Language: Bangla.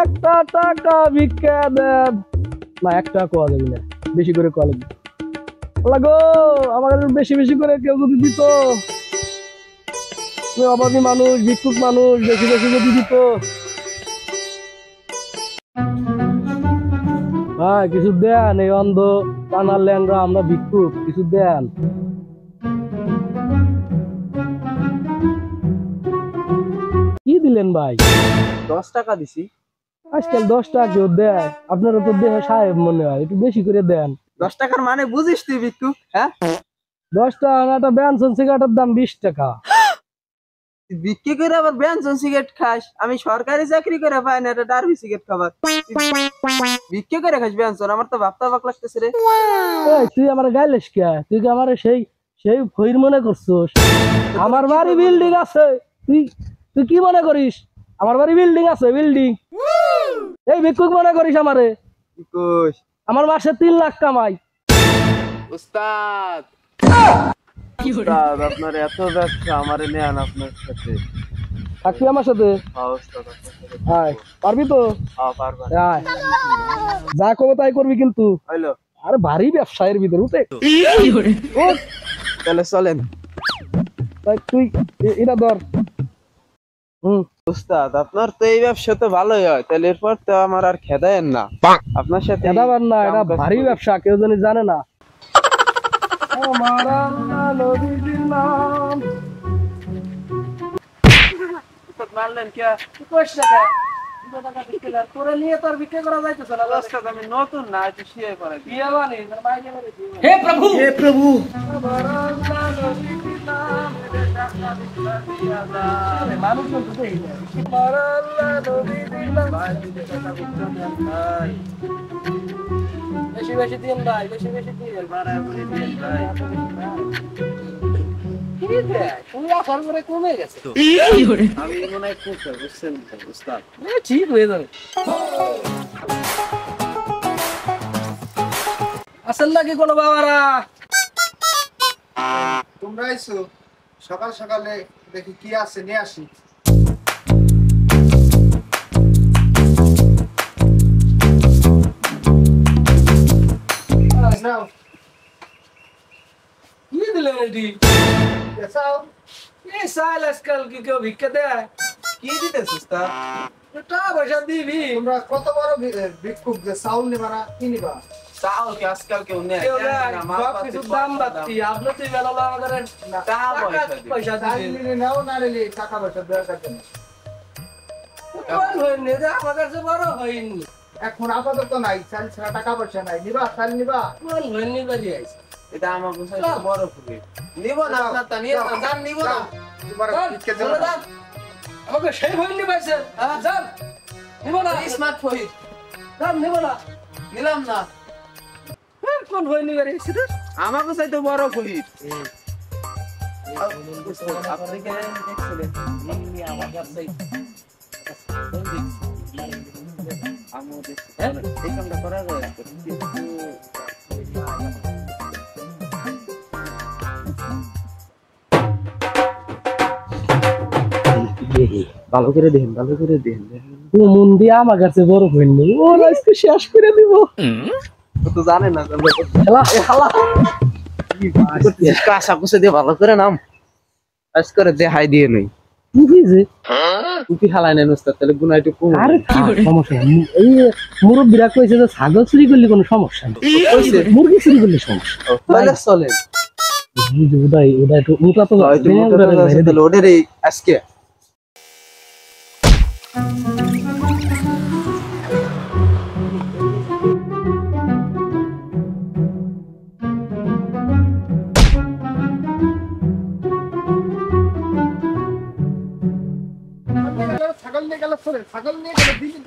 একটা টাকা ভিক্ষা দেন। না, একটা কোয়া যাবে না, বেশি করে কোয়া লাগবে। লাগো আমাদের বেশি বেশি করে কেউ যদি দিত, অভাবী মানুষ, ভিক্ষুক মানুষ, বেশি বেশি যদি দিত। হ্যাঁ, কিছু দেন, এই অন্ধ কানার ল্যাংরা আমরা ভিক্ষুক, কিছু দেন। কি দিলেন ভাই? 10 টাকা দিছি। আজকাল 10 টাকা কেউ দেয়? আপনারা তো দেহ সাহেব মনে হয়, একটু বেশি করে দেন। 10 টাকার মানে বুঝিস তুই ভিক্ষু? হ্যাঁ, 10 টাকা না, একটা বেনসন সিগারেটের দাম 20 টাকা। বিক্রি করে আবার বেনসন সিগারেট খাস? আমি সরকারি চাকরি করে পাই না, এটা ডারবি সিগারেট খাবার। বিক্রি করে খাস বেনসন? আমার তো ভাবতে অবাক লাগতেছে রে। এই তুই আমার গাইলেস কে? তুই কি আমার সেই সেই ফইর মনে করছস? আমার বাড়ি বিল্ডিং আছে, তুই তুই কি মনে করিস? আমার বাড়ি বিল্ডিং আছে, বিল্ডিং। এই ভিক্ষুক মনে করিস আমারে? কোষ আমার মাসে 3 লাখ কামাই। উস্তাদ, উস্তাদ আপনার এত ব্যবসা, আমারে নেন আপনার সাথে। থাকবি আমার সাথে? হ্যাঁ উস্তাদ, আপনার সাথে আয়, পারবি তো? হ্যাঁ পারবা। আয়, যা করবো তাই করবি কিন্তু। হইলো? আরে ভারী ব্যবসায়ের ভিতর উঠে। তাহলে চলেন। তাই তুই এটা ধর। উস্তাদ আপনার তো এই ব্যবসা তো ভালোই হয়, তাহলে এরপর তো আমার আর খেদায়েন না আপনার সাথে। এটা বার না, এটা ভারী ব্যবসা, কেউ জানি জানে না। আমার আল্লাহ নবীর নাম। মারলেন কে? তোরে নিয়ে তোর বিক্রি করা যাইতেছে না। উস্তাদ আমি নতুন না, একটু শিয়ে করে দিই। বিয়ে বানি, তোর মাইকে মেরে দিই। हे प्रभु हे प्रभु আমার আল্লাহ নবীর নাম। মানুষজন তো দেখি না। আমার আল্লাহ নবীর নাম। বেশি বেশি দিন ভাই, বেশি বেশি দিন। কি রে? তুই আসার পরে কমে গেছে। আমি মনে হয় খুশি, বুঝছেন উস্তাদ? ঠিক হয়ে যাবে। আসেন নাকি কোনো বাবারা? তোমরা আইছো সকাল সকালে, দেখি কি আছে নিয়ে আসি। নাও, কি দিলেন এটি? দেখাও। এই সাল আজকাল কি কেউ ভিক্ষা দেয়? কি দিতেছ উস্তাদ? টাকা পয়সা দিবি। তোমরা কত বড় ভিক্ষুক যে চাউল নিবা না কি নিবা? চাউল কি আজকাল কেউ নেয়? কেউ দেয়, সব কিছুর দাম বাড়তি। আপনি তো বেলা আমাদের টাকা পয়সা চাল দিবেন। নিলে নাও, না নিলে টাকা পয়সা দেওয়ার কাছে নেই। কোন হয়নি যে আমার কাছে বড় হয়নি। এখন আপাতত নাই, চাল ছাড়া টাকা পয়সা নাই। নিবা চাল নিবা? কোন হয়নি বাড়ি আইছে। এটা আমার বুঝাই বড় খুবই। নিব না আপনার তা নিয়ে যান, নিব না। তোমার ভিক্ষা দেব চলে না। যান। আমাকে সেই হয়নি পাইছে। যান, নিব না। স্মার্ট ফোন যান, নিব না। নিলাম না। কোন হয়নি বাড়ি আইছে রে? আমাকে চাই তো বড় খুবই। আপনি কে দেখছিলেন? আমার কাছে আমি দেখছি এই কামটা করা যায়, কিন্তু ভালো করে দেখেন, ভালো করে দেখেন। ও মন দিয়ে আমার কাছে বড় হয়নি। ও আজকে শেষ করে দিব। ও তো জানে না খেলা খেলা। কাঁচা কুচে দিয়ে ভালো করে নাম আজ করে দেখাই দিয়ে নেই। কি হয়েছে? টুপি হালাই নেন উস্তাদ, তাহলে গুনাহ একটু কম। আরে সমস্যা নেই। এই মুরব্বীরা কইছে যে ছাগল চুরি করলে কোনো সমস্যা নেই, মুরগি চুরি করলে সমস্যা। তাহলে চলেন। ওটাই ওটা একটু মোটা তো তাহলে ওদের এই আজকে ছাগল নিয়ে গেল, ছাগল নিয়ে গেল দিল্লি।